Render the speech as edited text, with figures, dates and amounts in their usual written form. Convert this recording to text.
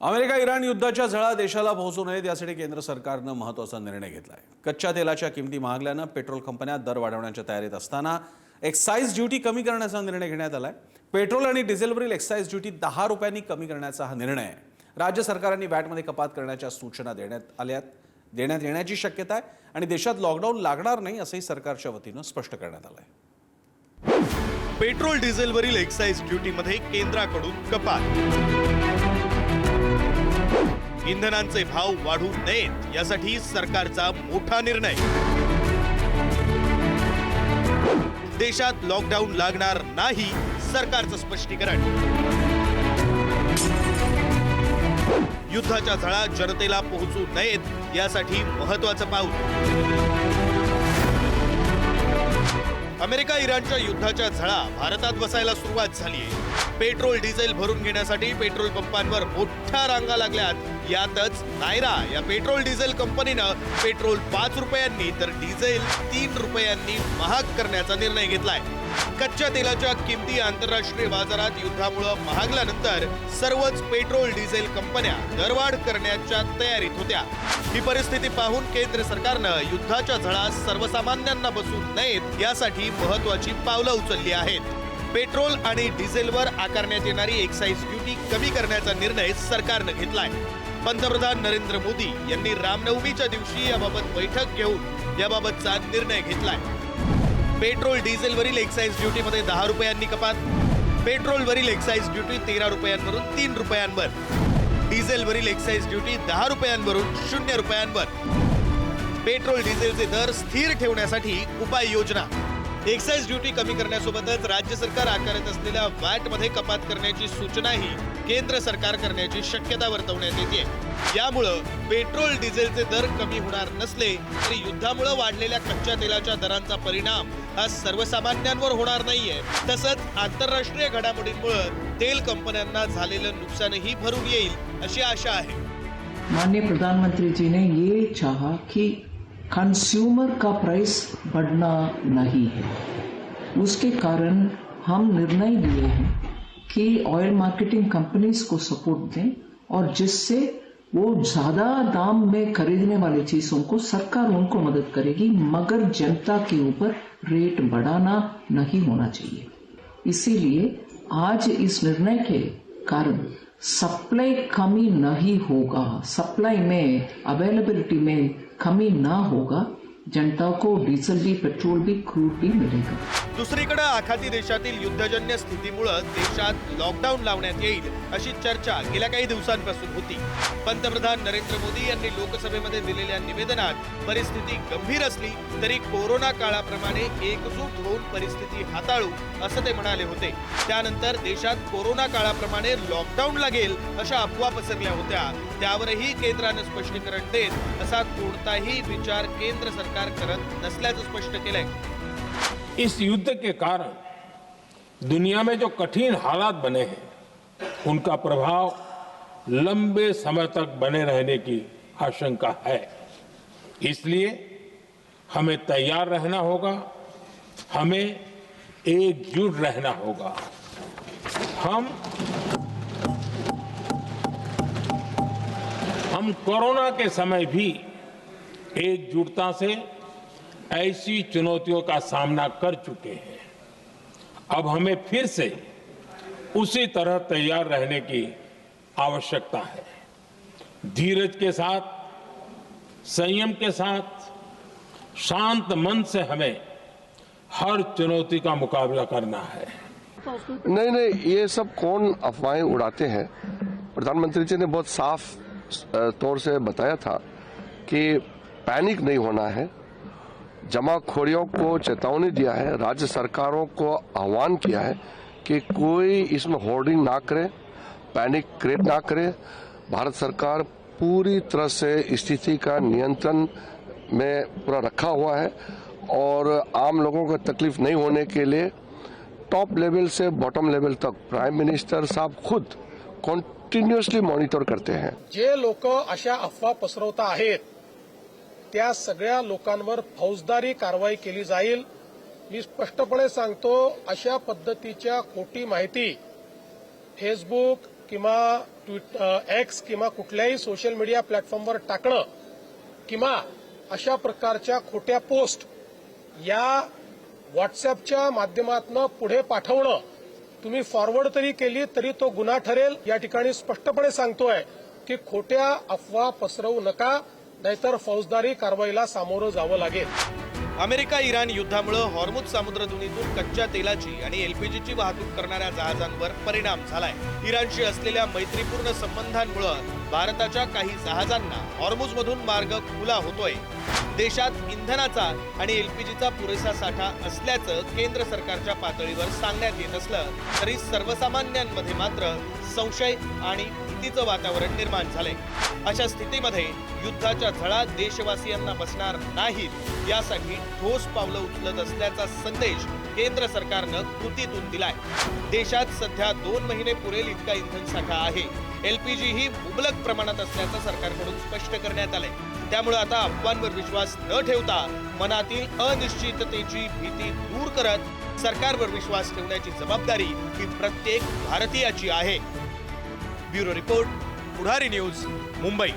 America Iran युद्धाच्या झळा देशाला पोहोचू नयेत यासाठी केंद्र सरकारनं महत्त्वाचा निर्णय घेतलाय। कच्च्या तेलाच्या किमती महागल्यानं पेट्रोल कंपन्या दर वाढवण्याच्या तयारीत असताना एक्साइज ड्युटी कमी करण्याचा निर्णय घेण्यात आलाय। पेट्रोल आणि डिझेलवरील एक्साइज ड्युटी 10 रुपयांनी कमी करण्याचा हा निर्णय आहे। राज्य सरकारांनी वॅटमध्ये कपात करण्याच्या सूचना देण्यात येण्याची शक्यता आहे आणि देशात लॉकडाऊन लागणार नाही असंही सरकारच्या वतीनं स्पष्ट करण्यात आलंय। पेट्रोल डिझेलवरील एक्साइज ड्युटीमध्ये केंद्राकडून कपात, इंधनांचे भाव वाढू नयेत यासाठी सरकारचा मोठा निर्णय, देशात लॉकडाऊन लागणार नाही सरकारचं स्पष्टीकरण, युद्धाच्या झळा जनतेला पोहोचू नयेत यासाठी महत्त्वाचं पाऊल। अमेरिका इराणच्या युद्धाच्या झळा भारतात बसायला सुरुवात झाली आहे। पेट्रोल डिझेल भरून घेण्यासाठी पेट्रोल पंपांवर मोठ्या रांगा लागल्यात। यातच नायरा या पेट्रोल डिझेल कंपनीनं पेट्रोल 5 रुपयांनी तर डिझेल 3 रुपयांनी महाग करण्याचा निर्णय घेतलाय। कच्च्या तेलाच्या किमती आंतरराष्ट्रीय बाजारात युद्धामुळे महागल्यानंतर सर्वच पेट्रोल डिझेल कंपन्या दरवाढ करण्याच्या तयारीत होत्या। ही परिस्थिती पाहून केंद्र सरकारनं युद्धाच्या झळा सर्वसामान्यांना बसू नयेत यासाठी महत्त्वाची पावलं उचलली आहेत। पेट्रोल आणि डिझेलवर आकारण्यात येणारी एक्साइज ड्युटी कमी करण्याचा निर्णय सरकारनं घेतलाय। पंतप्रधान नरेंद्र मोदी यांनी रामनवमीच्या दिवशी याबाबत बैठक घेऊन याबाबतचा निर्णय घेतलाय। पेट्रोल डिझेलवरील एक्साइज ड्युटीमध्ये 10 रुपयांनी कपात, पेट्रोलवरील एक्साइज ड्युटी 13 रुपयांवरून 3 रुपयांवर, डिझेलवरील एक्साइज ड्युटी 10 रुपयांवरून 0 रुपयांवर, पेट्रोल डिझेलचे दर स्थिर ठेवण्यासाठी उपाययोजना, एक्साइज ड्युटी कमी करण्यासोबतच राज्य सरकार आकारत असलेल्या वॅटमध्ये कपात करण्याची सूचनाही केंद्र सरकार करण्याची शक्यता वर्तवण्यात येते। यामुळं पेट्रोल डिझेलचे दर कमी होणार नसले तरी युद्धामुळे वाढलेल्या कच्च्या तेलाच्या दरांचा परिणाम हा सर्वसामान्यांवर होणार नाहीये। तसंच आंतरराष्ट्रीय घडामोडींमुळे तेल कंपन्यांना झालेलं नुकसानही भरून येईल अशी आशा आहे। माननीय प्रधानमंत्री जी ने ये चाहा कि कंज्यूमर का प्राइस बढ़ना नहीं है, उसके कारण हम निर्णय लिए हैं कि ऑयल मार्केटिंग कंपनीज को सपोर्ट दें और जिससे वो ज्यादा दाम में खरीदने वाली चीजों को सरकार उनको मदद करेगी, मगर जनता के ऊपर रेट बढ़ाना नहीं होना चाहिए। इसीलिए आज इस निर्णय के कारण सप्लाई कमी नहीं होगा, सप्लाई में अवेलेबिलिटी में कमी ना होगा, जनता को डीजल भी पेट्रोल भी क्रूड भी मिलेगा। दुसरीकडे आखाती देशातील युद्धजन्य स्थितीमुळे देशात लॉकडाऊन लावण्यात येईल अशी चर्चा गेल्या काही दिवसांपासून होती। पंतप्रधान नरेंद्र मोदी यांनी लोकसभेमध्ये दिलेल्या निवेदनात परिस्थिती गंभीर असली तरी कोरोना काळाप्रमाणे एकजूट होऊन परिस्थिती हाताळू असं ते म्हणाले होते। त्यानंतर देशात कोरोना काळाप्रमाणे लॉकडाऊन लागेल अशा अफवा पसरल्या होत्या, त्यावरही केंद्राने स्पष्टीकरण देत असा कोणताही विचार केंद्र सरकार करत नसल्याचं स्पष्ट केलंय। इस युद्ध के कारण दुनिया में जो कठिन हालात बने हैं उनका प्रभाव लंबे समय तक बने रहने की आशंका है। इसलिए हमें तैयार रहना होगा, हमें एकजुट रहना होगा। हम कोरोना के समय भी एकजुटता से ऐसी चुनौतियों का सामना कर चुके हैं। अब हमें फिर से उसी तरह तैयार रहने की आवश्यकता है। धीरज के साथ, संयम के साथ, शांत मन से हमें हर चुनौती का मुकाबला करना है। नहीं, ये सब कौन अफवाहें उड़ाते हैं। प्रधानमंत्री जी ने बहुत साफ तौर से बताया था कि पैनिक नहीं होना है, जमाखोरियों को चेतावनी दिया है, राज्य सरकारों को आह्वान किया है कि कोई इसमें होर्डिंग ना करे, पैनिक क्रिएट ना करे। भारत सरकार पूरी तरह से स्थिति का नियंत्रण में पूरा रखा हुआ है और आम लोगों को तकलीफ नहीं होने के लिए टॉप लेवल से बॉटम लेवल तक प्राइम मिनिस्टर साहब खुद कंटिन्युअसली मॉनिटर करते हैं। जे लोक अशा अफवा पसरवता आहेत त्या सगळ्या लोकांवर फौजदारी कारवाई केली जाईल। मी स्पष्टपणे सांगतो, अशा पद्धतीच्या खोटी माहिती फेसबुक किंवा एक्स किंवा कुठल्याही सोशल मीडिया प्लॅटफॉर्मवर टाकणं किंवा अशा प्रकारच्या खोट्या पोस्ट या व्हॉट्सअपच्या माध्यमातून पुढे पाठवणं तुम्ही फॉरवर्ड तरी केली तरी तो गुन्हा ठरेल. या ठिकाणी स्पष्टपणे सांगतोय की खोट्या अफवा पसरवू नका, नाहीतर फौजदारी कारवाईला सामोरं जावं लागेल. अमेरिका इराण युद्धामुळे हॉर्मुझ सामुद्रधुनीतून कच्च्या तेलाची आणि एलपीजीची वाहतूक करणाऱ्या जहाजांवर परिणाम झालाय. इराणशी असलेल्या मैत्रीपूर्ण संबंधांमुळे भारताच्या काही जहाजांना हॉर्मुझमधून मार्ग खुला होतोय. देशात इंधनाचा आणि एलपीजीचा पुरेसा साठा असल्याचं केंद्र सरकारच्या पातळीवर सांगण्यात येत असलं तरी सर्वसामान्यांमध्ये मात्र संशय आणि भीतीचं वातावरण निर्माण झालंय. अशा स्थितीमध्ये युद्धाच्या झळा देशवासियांना बसणार नाहीत यासाठी ठोस पावलं उचलत असल्याचा संदेश केंद्र सरकारनं कृतीतून दिलाय. देशात सध्या 2 महिने पुरेल इतका इंधन साठा आहे. एलपीजी ही मुबलक प्रमाणात असल्याचं सरकारकडून स्पष्ट करण्यात आलंय. त्यामुळे आता अफवांवर विश्वास न ठेवता मनातील अनिश्चिततेची भीती दूर करत सरकारवर विश्वास ठेवण्याची जबाबदारी ही प्रत्येक भारतीयाची आहे. ब्युरो रिपोर्ट, पुढारी न्यूज, मुंबई.